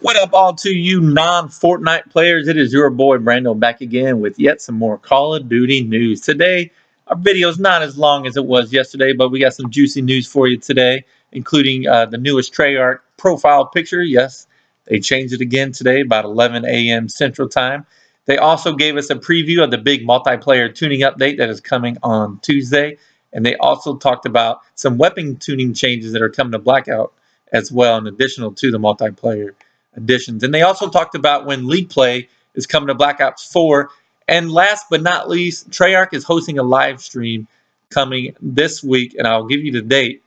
What up, all to you non-Fortnite players? It is your boy Brando back again with yet some more Call of Duty news. Today, our video is not as long as it was yesterday, but we got some juicy news for you today, including the newest Treyarch profile picture. Yes, they changed it again today, about 11 a.m. Central Time. They also gave us a preview of the big multiplayer tuning update that is coming on Tuesday, and they also talked about some weapon tuning changes that are coming to Blackout as well, in addition to the multiplayer additions. And they also talked about when League Play is coming to Black Ops 4. And last but not least, Treyarch is hosting a live stream coming this week, and I'll give you the date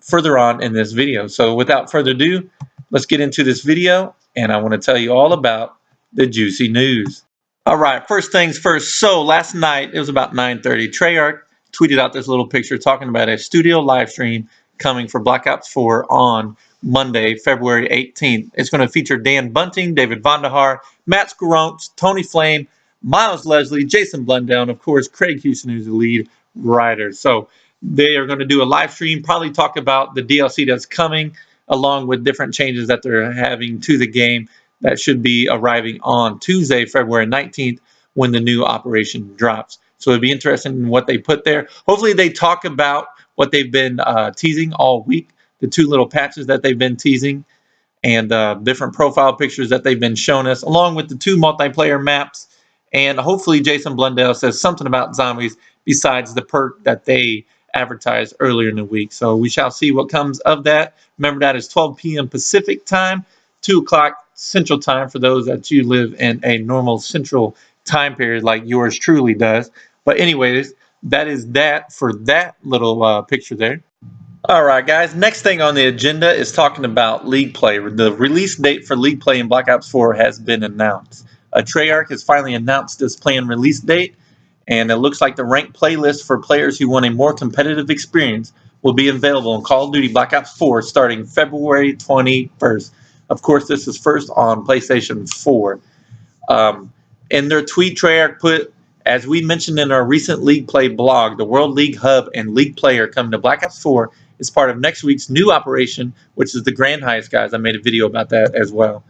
further on in this video. So without further ado, let's get into this video, and I want to tell you all about the juicy news. All right, first things first. So last night, it was about 9:30, Treyarch tweeted out this little picture talking about a studio live stream coming for Black Ops 4 on Monday, February 18th. It's going to feature Dan Bunting, David Vonderhaar, Matt Scarrones, Tony Flame, Miles Leslie, Jason Blundell, and of course Craig Houston, who's the lead writer. So they are going to do a live stream, probably talk about the DLC that's coming, along with different changes that they're having to the game that should be arriving on Tuesday, February 19th, when the new operation drops. So it'd be interesting in what they put there. Hopefully they talk about what they've been teasing all week, the two little patches that they've been teasing, and different profile pictures that they've been showing us, along with the two multiplayer maps. And hopefully Jason Blundell says something about zombies besides the perk that they advertised earlier in the week. So we shall see what comes of that. Remember, that is 12 p.m. Pacific time, 2 o'clock Central time for those that you live in a normal Central time period like yours truly does. But anyways, that is that for that little picture there. All right, guys. Next thing on the agenda is talking about League Play. The release date for League Play in Black Ops 4 has been announced. Treyarch has finally announced this planned release date, and it looks like the ranked playlist for players who want a more competitive experience will be available in Call of Duty Black Ops 4 starting February 21st. Of course, this is first on PlayStation 4. In their tweet, Treyarch put, as we mentioned in our recent League Play blog, the World League Hub and League Play are coming to Black Ops 4 as part of next week's new operation, which is the Grand Heist, guys. I made a video about that as well.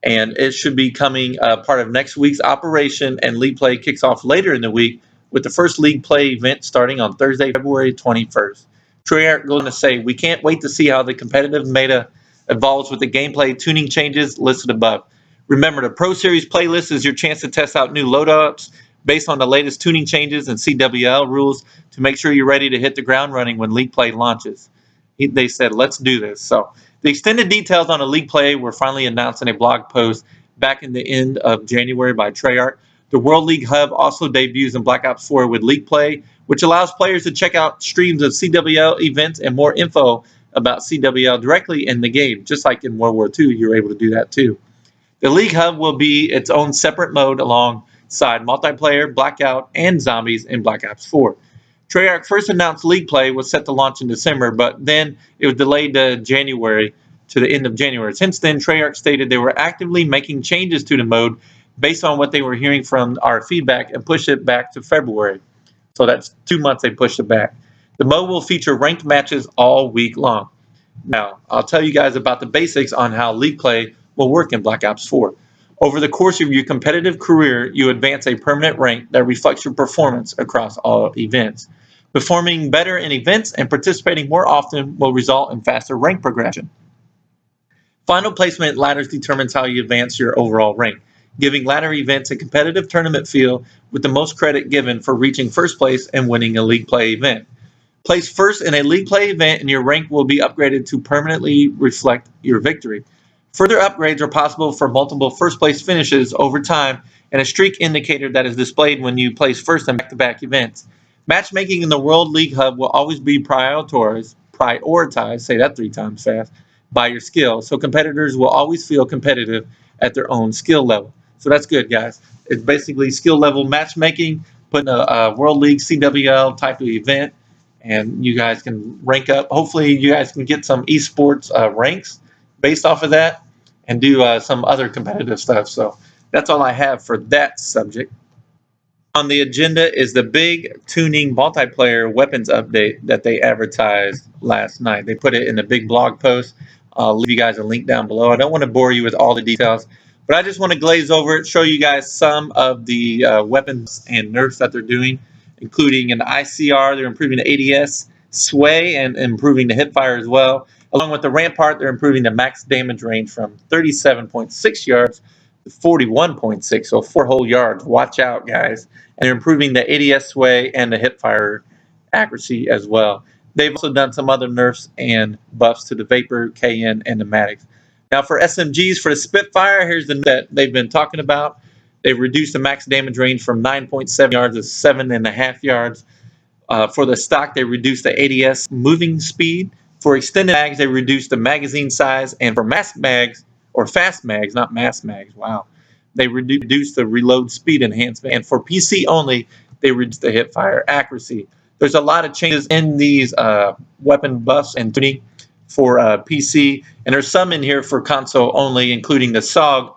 And it should be coming part of next week's operation, and League Play kicks off later in the week with the first League Play event starting on Thursday, February 21st. Treyarch going to say, we can't wait to see how the competitive meta evolves with the gameplay tuning changes listed above. Remember, the Pro Series playlist is your chance to test out new load-ups based on the latest tuning changes and CWL rules to make sure you're ready to hit the ground running when League Play launches. They said, let's do this. So the extended details on the League Play were finally announced in a blog post back in the end of January by Treyarch. The World League Hub also debuts in Black Ops 4 with League Play, which allows players to check out streams of CWL events and more info about CWL directly in the game. Just like in World War II, you're able to do that too. The League Hub will be its own separate mode alongside multiplayer, Blackout, and zombies in Black Ops 4. Treyarch first announced League Play was set to launch in December, but then it was delayed to the end of January. Since then, Treyarch stated they were actively making changes to the mode based on what they were hearing from our feedback and pushed it back to February. So that's 2 months they pushed it back. The mode will feature ranked matches all week long. Now, I'll tell you guys about the basics on how League Play will work in Black Ops 4. Over the course of your competitive career, you advance a permanent rank that reflects your performance across all events. Performing better in events and participating more often will result in faster rank progression. Final placement ladders determines how you advance your overall rank, giving ladder events a competitive tournament feel with the most credit given for reaching first place and winning a League Play event. Place first in a League Play event and your rank will be upgraded to permanently reflect your victory. Further upgrades are possible for multiple first place finishes over time and a streak indicator that is displayed when you place first in back-to-back events. Matchmaking in the World League Hub will always be prioritized, say that 3 times fast, by your skill, so competitors will always feel competitive at their own skill level. So that's good, guys. It's basically skill level matchmaking, putting a World League CWL type of event, and you guys can rank up. Hopefully you guys can get some esports ranks based off of that and do some other competitive stuff. So that's all I have for that subject. On the agenda is the big tuning multiplayer weapons update that they advertised last night. They put it in a big blog post I'll leave you guys a link down below. I don't want to bore you with all the details, but I just want to glaze over it, show you guys some of the weapons and nerfs that they're doing, including an ICR. They're improving the ADS, sway, and improving the hipfire as well. Along with the rampart, they're improving the max damage range from 37.6 yards to 41.6, so 4 whole yards. Watch out, guys. And they're improving the ADS sway and the hipfire accuracy as well. They've also done some other nerfs and buffs to the Vapor, KN, and the Maddox. Now for SMGs, for the Spitfire, here's the that they've been talking about. They've reduced the max damage range from 9.7 yards to 7.5 yards. For the stock, they reduced the ADS moving speed. For extended mags, they reduced the magazine size. And for mass mags, or fast mags, not mass mags, wow, they reduced the reload speed enhancement. And for PC only, they reduced the hipfire accuracy. There's a lot of changes in these weapon buffs and tuning for PC, and there's some in here for console only, including the SOG,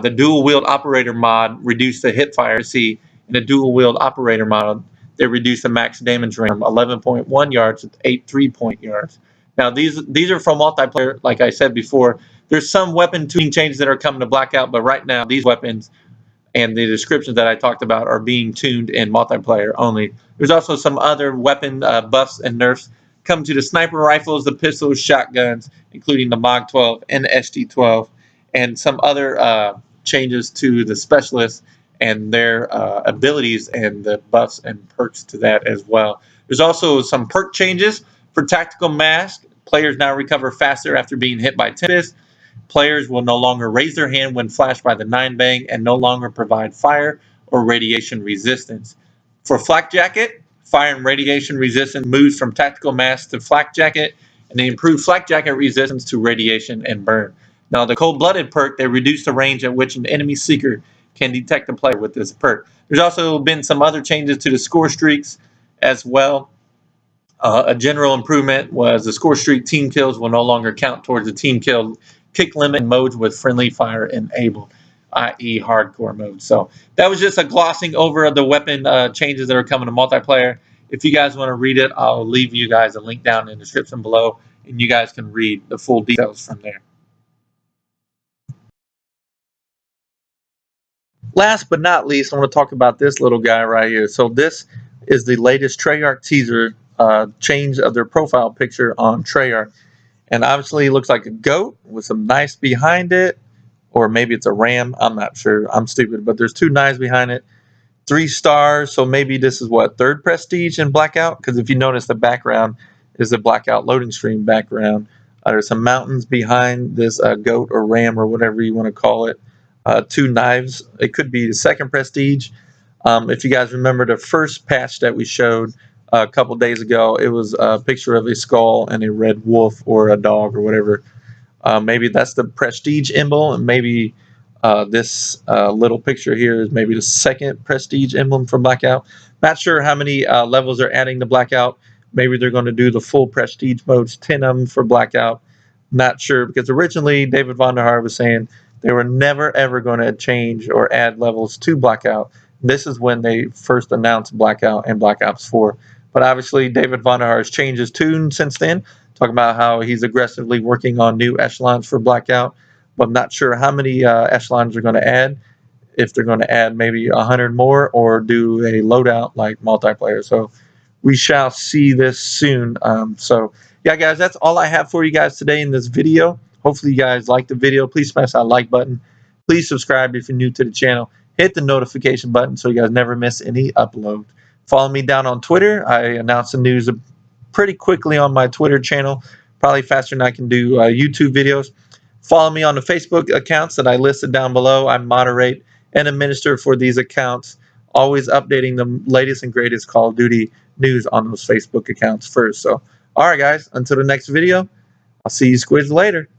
the dual wield operator mod reduced the hipfire accuracy, and the dual wield operator mod, they reduced the max damage range from 11.1 yards to 8.3 yards. Now these are from multiplayer, like I said before. There's some weapon tuning changes that are coming to Blackout, but right now these weapons and the descriptions that I talked about are being tuned in multiplayer only. There's also some other weapon buffs and nerfs come to the sniper rifles, the pistols, shotguns, including the MOG 12 and the SG 12, and some other changes to the specialists and their abilities and the buffs and perks to that as well. There's also some perk changes for Tactical Mask. Players now recover faster after being hit by Tempest. Players will no longer raise their hand when flashed by the 9-bang and no longer provide fire or radiation resistance. For Flak Jacket, fire and radiation resistance moves from Tactical Mask to Flak Jacket, and they improve Flak Jacket resistance to radiation and burn. Now, the Cold-Blooded perk, they reduce the range at which an enemy seeker can detect a player with this perk. There's also been some other changes to the score streaks as well. A general improvement was the score streak team kills will no longer count towards the team kill kick limit modes with friendly fire enabled, i.e. hardcore mode. So that was just a glossing over of the weapon changes that are coming to multiplayer. If you guys want to read it, I'll leave you guys a link down in the description below, and you guys can read the full details from there. Last but not least, I want to talk about this little guy right here. So this is the latest Treyarch teaser change of their profile picture on Treyarch. And obviously it looks like a goat with some knives behind it. Or maybe it's a ram. I'm not sure. I'm stupid. But there's 2 knives behind it. 3 stars. So maybe this is what? 3rd prestige in Blackout? Because if you notice, the background is the Blackout loading screen background. There's some mountains behind this goat or ram or whatever you want to call it. 2 knives. It could be the 2nd prestige. If you guys remember the first patch that we showed a couple days ago, it was a picture of a skull and a red wolf or a dog or whatever. Maybe that's the prestige emblem, and maybe this little picture here is maybe the 2nd prestige emblem for Blackout. Not sure how many levels they're adding to Blackout. Maybe they're going to do the full prestige modes, 10 of them for Blackout. Not sure, because originally David Vonderhaar was saying they were never ever going to change or add levels to Blackout. This is when they first announced Blackout and Black Ops 4. But obviously, David Vonderhaar has changed his tune since then, talking about how he's aggressively working on new echelons for Blackout. But I'm not sure how many echelons they're going to add, if they're going to add maybe 100 more or do a loadout like multiplayer. So we shall see this soon. So yeah, guys, that's all I have for you guys today in this video. Hopefully you guys liked the video. Please smash that like button. Please subscribe if you're new to the channel. Hit the notification button so you guys never miss any upload. Follow me down on Twitter. I announce the news pretty quickly on my Twitter channel, probably faster than I can do YouTube videos. Follow me on the Facebook accounts that I listed down below. I moderate and administer for these accounts, always updating the latest and greatest Call of Duty news on those Facebook accounts first. So, all right, guys, until the next video, I'll see you squids later.